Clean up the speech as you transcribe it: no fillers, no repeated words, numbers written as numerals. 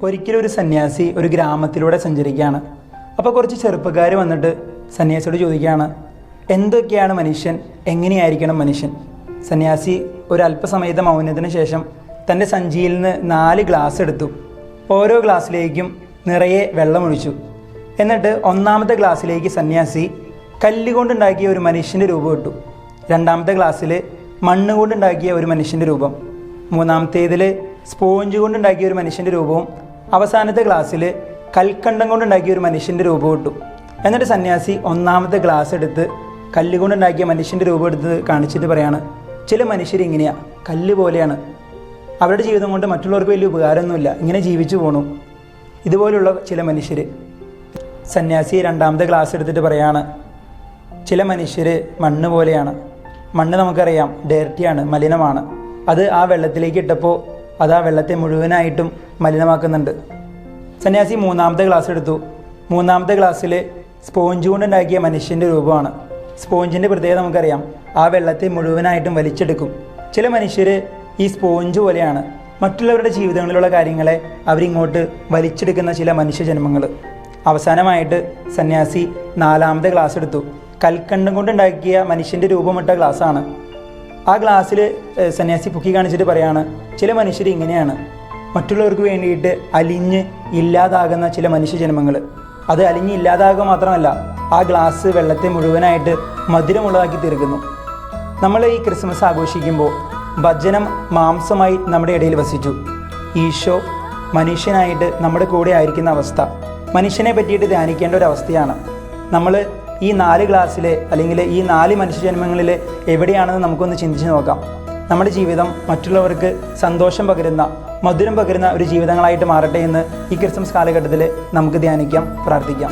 ഒരിക്കലും ഒരു സന്യാസി ഒരു ഗ്രാമത്തിലൂടെ സഞ്ചരിക്കുകയാണ്. അപ്പോൾ കുറച്ച് ചെറുപ്പക്കാർ വന്നിട്ട് സന്യാസിയോട് ചോദിക്കുകയാണ്, എന്തൊക്കെയാണ് മനുഷ്യൻ, എങ്ങനെയായിരിക്കണം മനുഷ്യൻ? സന്യാസി ഒരു അല്പസമയത്തെ മൗനത്തിന് ശേഷം തൻ്റെ സഞ്ചിയിൽ നിന്ന് 4 ഗ്ലാസ് എടുത്തു. ഓരോ ഗ്ലാസ്സിലേക്കും നിറയെ വെള്ളമൊഴിച്ചു. എന്നിട്ട് ഒന്നാമത്തെ ഗ്ലാസ്സിലേക്ക് സന്യാസി കല്ലുകൊണ്ടുണ്ടാക്കിയ ഒരു മനുഷ്യൻ്റെ രൂപം ഇട്ടു. രണ്ടാമത്തെ ഗ്ലാസ്സിൽ മണ്ണ് കൊണ്ടുണ്ടാക്കിയ ഒരു മനുഷ്യൻ്റെ രൂപം, മൂന്നാമത്തേതിൽ സ്പോഞ്ച് കൊണ്ടുണ്ടാക്കിയ ഒരു മനുഷ്യൻ്റെ രൂപവും, അവസാനത്തെ ഗ്ലാസ്സിൽ കൽക്കണ്ടം കൊണ്ടുണ്ടാക്കിയ ഒരു മനുഷ്യൻ്റെ രൂപം ഇട്ടു. എന്നിട്ട് സന്യാസി ഒന്നാമത്തെ ഗ്ലാസ് എടുത്ത് കല്ലുകൊണ്ടുണ്ടാക്കിയ മനുഷ്യൻ്റെ രൂപം എടുത്ത് കാണിച്ചിട്ട് പറയാണ്, ചില മനുഷ്യർ ഇങ്ങനെയാണ്, കല്ല് പോലെയാണ്. അവരുടെ ജീവിതം കൊണ്ട് മറ്റുള്ളവർക്ക് വലിയ ഉപകാരമൊന്നുമില്ല, ഇങ്ങനെ ജീവിച്ചു പോണു. ഇതുപോലുള്ള ചില മനുഷ്യർ. സന്യാസി രണ്ടാമത്തെ ഗ്ലാസ് എടുത്തിട്ട് പറയാണ്, ചില മനുഷ്യർ മണ്ണ് പോലെയാണ്. മണ്ണ് നമുക്കറിയാം ഡേർട്ടിയാണ്, മലിനമാണ്. അത് ആ വെള്ളത്തിലേക്ക് ഇട്ടപ്പോൾ അത് ആ വെള്ളത്തെ മുഴുവനായിട്ടും മലിനമാക്കുന്നുണ്ട്. സന്യാസി മൂന്നാമത്തെ ഗ്ലാസ് എടുത്തു. മൂന്നാമത്തെ ഗ്ലാസ്സിൽ സ്പോഞ്ച് കൊണ്ടുണ്ടാക്കിയ മനുഷ്യൻ്റെ രൂപമാണ്. സ്പോഞ്ചിൻ്റെ പ്രത്യേകത നമുക്കറിയാം, ആ വെള്ളത്തെ മുഴുവനായിട്ടും വലിച്ചെടുക്കും. ചില മനുഷ്യർ ഈ സ്പോഞ്ച് പോലെയാണ്. മറ്റുള്ളവരുടെ ജീവിതങ്ങളിലുള്ള കാര്യങ്ങളെ അവരിങ്ങോട്ട് വലിച്ചെടുക്കുന്ന ചില മനുഷ്യജന്മങ്ങൾ. അവസാനമായിട്ട് സന്യാസി 4ാമത്തെ ഗ്ലാസ് എടുത്തു. കൽക്കണ്ടം കൊണ്ടുണ്ടാക്കിയ മനുഷ്യൻ്റെ രൂപമിട്ട ഗ്ലാസ്സാണ്. ആ ഗ്ലാസ്സിൽ സന്യാസി പൊക്കി കാണിച്ചിട്ട് പറയാണ്, ചില മനുഷ്യർ ഇങ്ങനെയാണ്, മറ്റുള്ളവർക്ക് വേണ്ടിയിട്ട് അലിഞ്ഞ് ഇല്ലാതാകുന്ന ചില മനുഷ്യജന്മങ്ങൾ. അത് അലിഞ്ഞ് ഇല്ലാതാകുക മാത്രമല്ല, ആ ഗ്ലാസ് വെള്ളത്തെ മുഴുവനായിട്ട് മധുരമുള്ളതാക്കി തീർക്കുന്നു. നമ്മൾ ഈ ക്രിസ്മസ് ആഘോഷിക്കുമ്പോൾ വചനം മാംസമായി നമ്മുടെ ഇടയിൽ വസിച്ചു. ഈശോ മനുഷ്യനായിട്ട് നമ്മുടെ കൂടെ ആയിരിക്കുന്ന അവസ്ഥ മനുഷ്യനെ പറ്റിയിട്ട് ധ്യാനിക്കേണ്ട ഒരു അവസ്ഥയാണ്. നമ്മൾ ഈ 4 ഗ്ലാസ്സിലെ അല്ലെങ്കിൽ ഈ 4 മനുഷ്യജന്മങ്ങളിൽ എവിടെയാണെന്ന് നമുക്കൊന്ന് ചിന്തിച്ച് നോക്കാം. നമ്മുടെ ജീവിതം മറ്റുള്ളവർക്ക് സന്തോഷം പകരുന്ന, മധുരം പകരുന്ന ഒരു ജീവിതങ്ങളായിട്ട് മാറട്ടെ എന്ന് ഈ ക്രിസ്മസ് കാലഘട്ടത്തിൽ നമുക്ക് ധ്യാനിക്കാം, പ്രാർത്ഥിക്കാം.